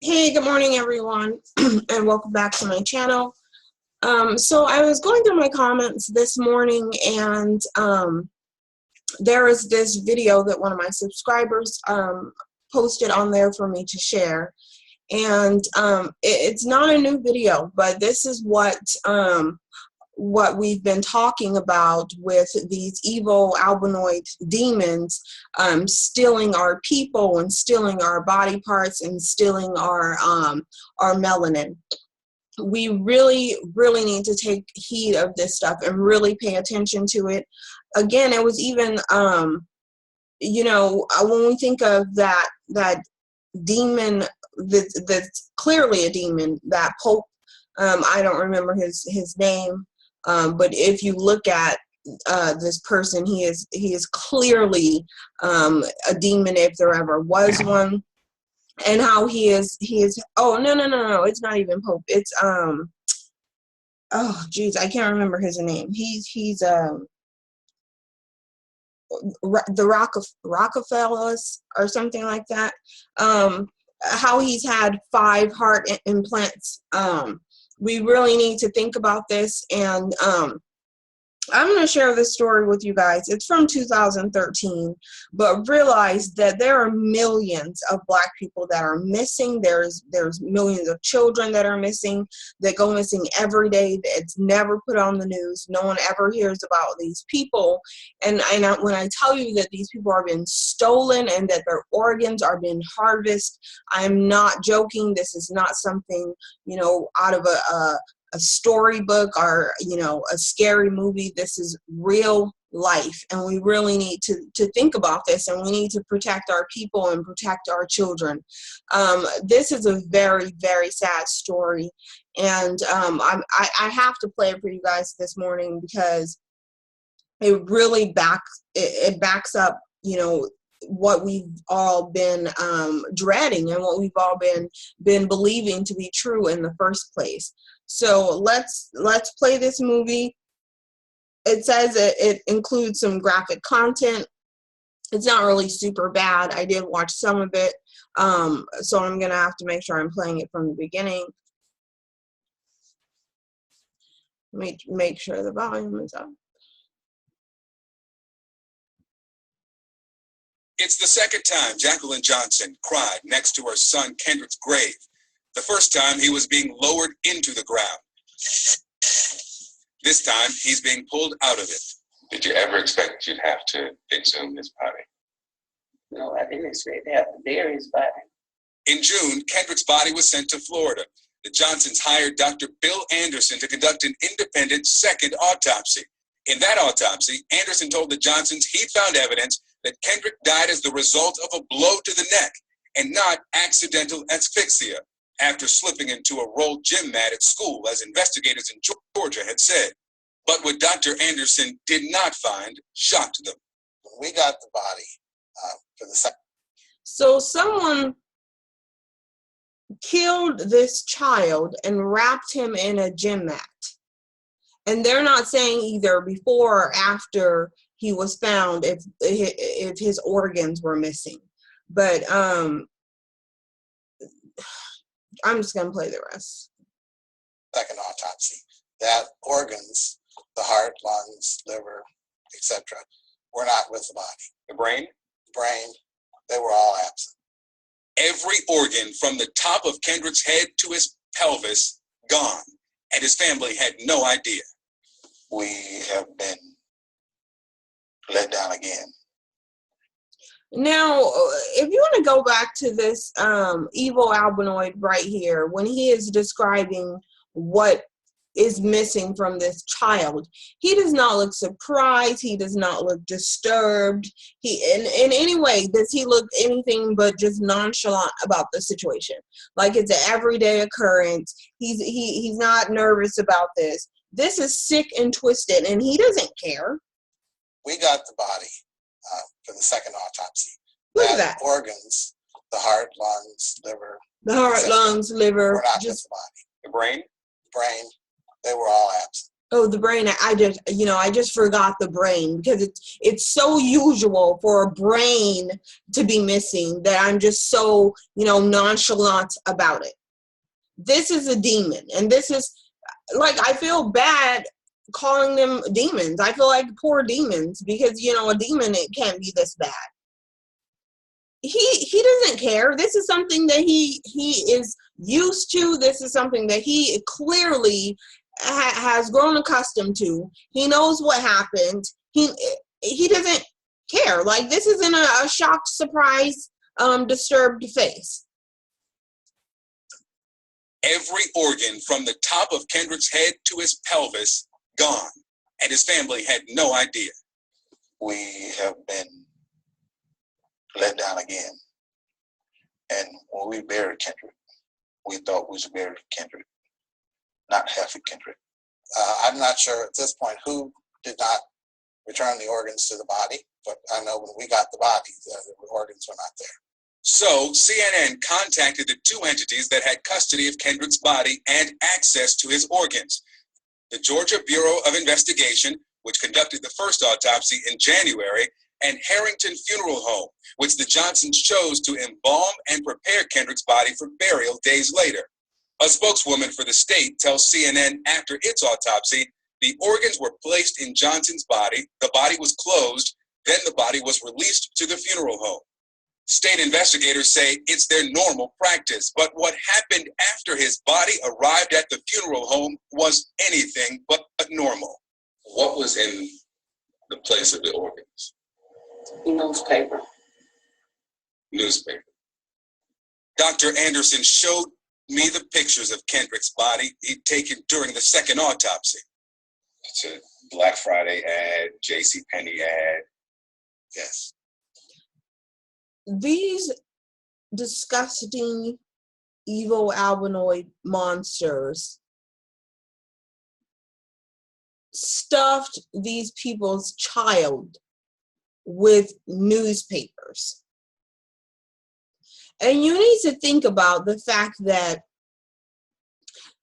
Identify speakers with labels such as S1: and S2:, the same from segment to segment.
S1: Hey, good morning, everyone, and welcome back to my channel. So I was going through my comments this morning, and there is this video that one of my subscribers posted on there for me to share. And it's not a new video, but this is what we've been talking about with these evil albinoid demons stealing our people and stealing our body parts and stealing our melanin. We really need to take heed of this stuff and really pay attention to it. Again, it was even you know, when we think of that demon that's clearly a demon, that Pope, I don't remember his name, but if you look at this person, he is clearly a demon if there ever was one. And how he is oh no, it's not even Pope, it's oh geez, I can't remember his name. He's the Rockefellers or something like that. How he's had 5 heart implants. We really need to think about this, and I'm going to share this story with you guys. It's from 2013, but realize that there are millions of Black people that are missing. There's millions of children that are missing, that go missing every day. It's never put on the news. No one ever hears about these people. And when I tell you that these people are being stolen and that their organs are being harvested, I'm not joking. This is not something, you know, out of a storybook or, you know, a scary movie. This is real life, and we really need to think about this, and we need to protect our people and protect our children. This is a very sad story, and I have to play it for you guys this morning because it really backs up, you know, what we've all been dreading and what we've all been believing to be true in the first place. So let's play this movie. It says it includes some graphic content. It's not really super bad. I did watch some of it, so I'm gonna have to make sure I'm playing it from the beginning. Make sure the volume is up.
S2: It's the second time Jacqueline Johnson cried next to her son Kendrick's grave. The first time he was being lowered into the ground. This time he's being pulled out of it. Did you ever expect you'd have to exhume his body?
S3: No, I didn't expect to have to bury his body.
S2: In June, Kendrick's body was sent to Florida. The Johnsons hired Dr. Bill Anderson to conduct an independent second autopsy. In that autopsy, Anderson told the Johnsons he found evidence that Kendrick died as the result of a blow to the neck and not accidental asphyxia after slipping into a rolled gym mat at school, as investigators in Georgia had said. But what Dr. Anderson did not find shocked them.
S4: We got the body for the second.
S1: So someone killed this child and wrapped him in a gym mat. And they're not saying either before or after he was found if his organs were missing. But I'm just going to play the rest.
S4: Second autopsy. That organs, the heart, lungs, liver, etc., were not with the body.
S2: The brain?
S4: The brain, they were all absent.
S2: Every organ from the top of Kendrick's head to his pelvis gone, and his family had no idea.
S4: We have been let down again.
S1: Now, if you want to go back to this evil albinoid right here, when he is describing what is missing from this child, he does not look surprised. He does not look disturbed. In any way does he look anything but just nonchalant about the situation, like it's an everyday occurrence. He's not nervous about this. This is sick and twisted, and he doesn't care.
S4: We got the body for the second autopsy.
S1: Look at that.
S4: Organs, the heart, lungs, liver.
S1: The heart, lungs, liver.
S4: Were not just the body.
S2: The brain?
S4: The brain, they were all absent.
S1: Oh, the brain, I just forgot the brain, because it's so usual for a brain to be missing that I'm just so, nonchalant about it. This is a demon, and this is, like, I feel bad calling them demons. I feel like poor demons, because, a demon, it can't be this bad. He doesn't care. This is something that he is used to. This is something that he clearly has grown accustomed to. He knows what happened. He doesn't care. Like, this isn't a shocked, surprised, disturbed face.
S2: Every organ from the top of Kendrick's head to his pelvis gone, and his family had no idea.
S4: We have been let down again. And when we buried Kendrick, we thought we should bury Kendrick, not half of Kendrick. I'm not sure at this point who did not return the organs to the body, but I know when we got the body, the organs were not there.
S2: So CNN contacted the two entities that had custody of Kendrick's body and access to his organs. The Georgia Bureau of Investigation, which conducted the first autopsy in January, and Harrington Funeral Home, which the Johnsons chose to embalm and prepare Kendrick's body for burial days later. A spokeswoman for the state tells CNN after its autopsy, the organs were placed in Johnson's body, the body was closed, then the body was released to the funeral home. State investigators say it's their normal practice, but what happened after his body arrived at the funeral home was anything but normal. What was in the place of the organs?
S3: Newspaper.
S2: Newspaper. Dr. Anderson showed me the pictures of Kendrick's body he'd taken during the second autopsy. It's a Black Friday ad, JCPenney ad. Yes.
S1: These disgusting, evil albinoid monsters stuffed these people's child with newspapers. And you need to think about the fact that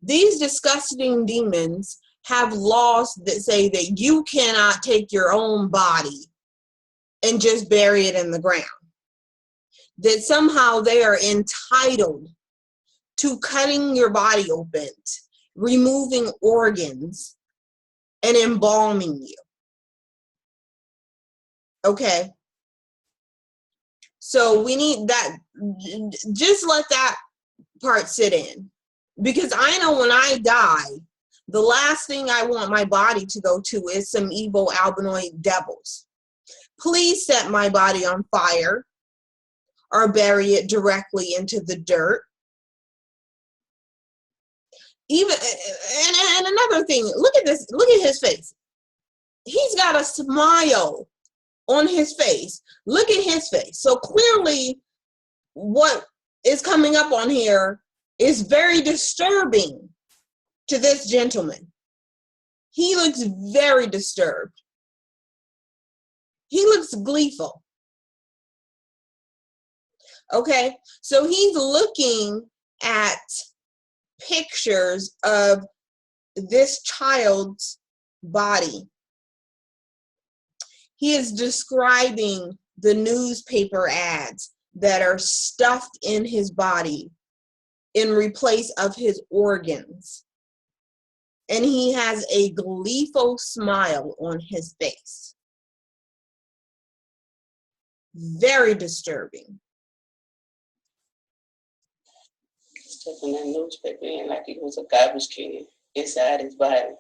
S1: these disgusting demons have laws that say that you cannot take your own body and just bury it in the ground. That somehow they are entitled to cutting your body open, removing organs, and embalming you. Okay? So we need that, just let that part sit in. Because I know when I die, the last thing I want my body to go to is some evil albinoid devils. Please set my body on fire or bury it directly into the dirt. Even, and another thing, look at this, look at his face. He's got a smile on his face. Look at his face. So clearly what is coming up on here is very disturbing to this gentleman. He looks very disturbed. He looks gleeful. Okay, so he's looking at pictures of this child's body. He is describing the newspaper ads that are stuffed in his body in replace of his organs. And he has a gleeful smile on his face. Very disturbing.
S3: Stuffing that newspaper in like it was a garbage can inside his body.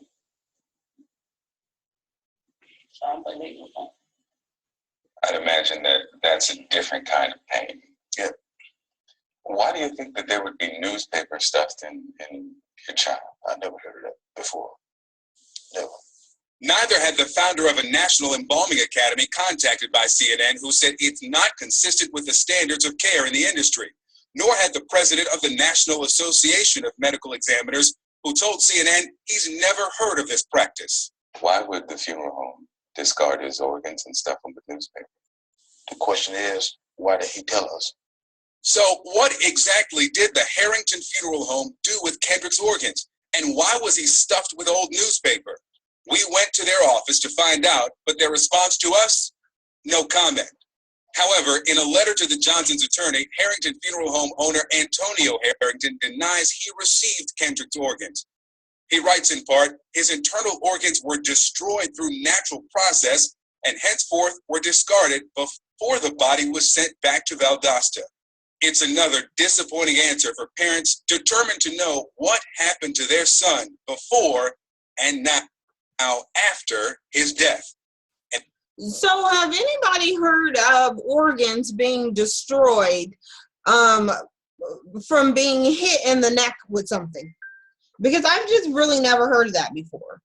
S3: It's unbelievable.
S2: I'd imagine that that's a different kind of pain. Yeah. Why do you think that there would be newspaper stuffed in your child?
S4: I never heard of that before. Never.
S2: Neither had the founder of a National Embalming Academy contacted by CNN, who said it's not consistent with the standards of care in the industry. Nor had the president of the National Association of Medical Examiners, who told CNN he's never heard of this practice. Why would the funeral home discard his organs and stuff them with newspaper?
S4: The question is, why did he tell us?
S2: So what exactly did the Harrington Funeral Home do with Kendrick's organs? And why was he stuffed with old newspaper? We went to their office to find out, but their response to us, no comment. However, in a letter to the Johnsons' attorney, Harrington Funeral Home owner Antonio Harrington denies he received Kendrick's organs. He writes in part, his internal organs were destroyed through natural process and henceforth were discarded before the body was sent back to Valdosta. It's another disappointing answer for parents determined to know what happened to their son before and now after his death.
S1: So have anybody heard of organs being destroyed from being hit in the neck with something? Because I've just really never heard of that before.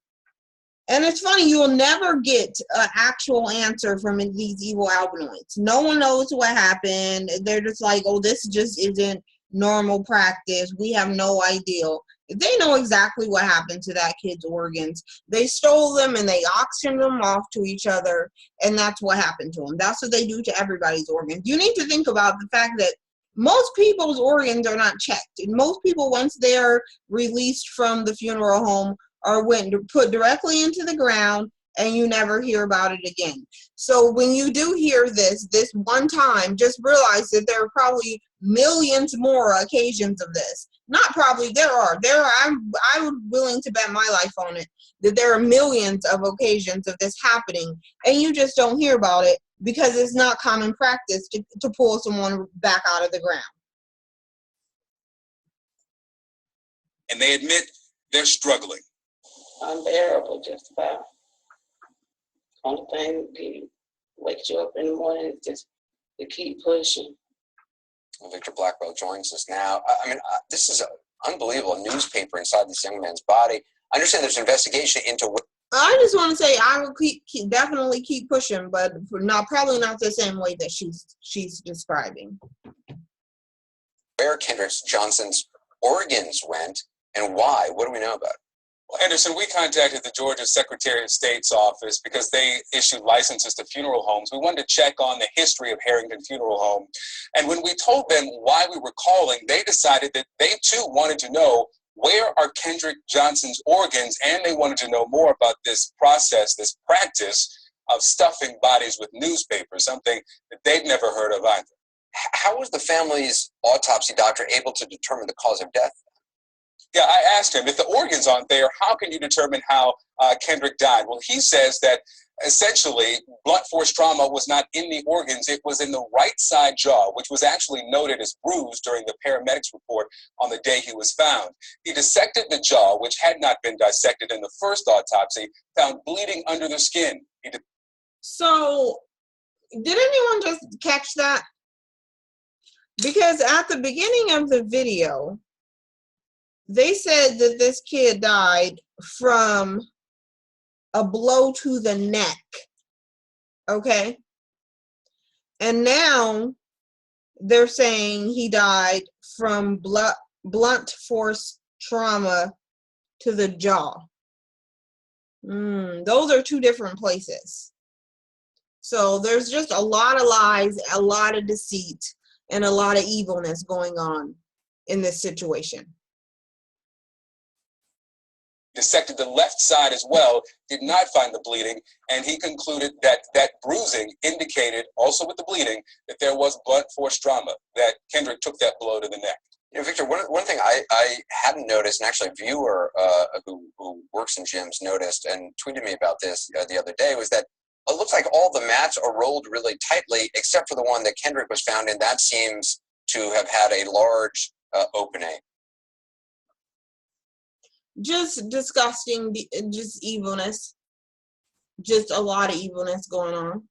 S1: And it's funny, you will never get an actual answer from these evil albinoids. No one knows what happened. They're just like, oh, this just isn't normal practice. We have no idea. They know exactly what happened to that kid's organs. They stole them and they auctioned them off to each other, and that's what happened to them. That's what they do to everybody's organs. You need to think about the fact that most people's organs are not checked. And most people, once they're released from the funeral home, are put directly into the ground, and you never hear about it again. So when you do hear this one time, just realize that there are probably millions more occasions of this. Not probably, there are. I would willing to bet my life on it that there are millions of occasions of this happening, and you just don't hear about it because it's not common practice to pull someone back out of the ground.
S2: And they admit they're struggling.
S3: Unbearable, just about. Only thing that wakes you up in the morning is just to keep pushing.
S5: Victor Blackwell joins us now. This is unbelievable. A newspaper inside this young man's body. I understand there's an investigation into what.
S1: I just want to say I will definitely keep pushing, but probably not the same way that she's describing.
S5: Where Kendrick Johnson's organs went and why? What do we know about it?
S2: Well, Anderson, we contacted the Georgia Secretary of State's office because they issued licenses to funeral homes. We wanted to check on the history of Harrington Funeral Home. And when we told them why we were calling, they decided that they too wanted to know where are Kendrick Johnson's organs, and they wanted to know more about this process, this practice of stuffing bodies with newspapers, something that they'd never heard of either.
S5: How was the family's autopsy doctor able to determine the cause of death?
S2: Yeah, I asked him, if the organs aren't there, how can you determine how Kendrick died? Well, he says that essentially blunt force trauma was not in the organs. It was in the right side jaw, which was actually noted as bruised during the paramedics report on the day he was found. He dissected the jaw, which had not been dissected in the first autopsy, found bleeding under the skin.
S1: So, did anyone just catch that? Because at the beginning of the video, they said that this kid died from a blow to the neck, okay? And now they're saying he died from blunt force trauma to the jaw. Those are two different places. So there's just a lot of lies, a lot of deceit, and a lot of evilness going on in this situation.
S2: Dissected the left side as well, did not find the bleeding, and he concluded that that bruising indicated, also with the bleeding, that there was blunt force trauma, that Kendrick took that blow to the neck.
S5: You know, Victor, one thing I hadn't noticed, and actually a viewer who works in gyms noticed and tweeted me about this the other day, was that it looks like all the mats are rolled really tightly, except for the one that Kendrick was found in. That seems to have had a large opening.
S1: Just disgusting, just evilness. Just a lot of evilness going on.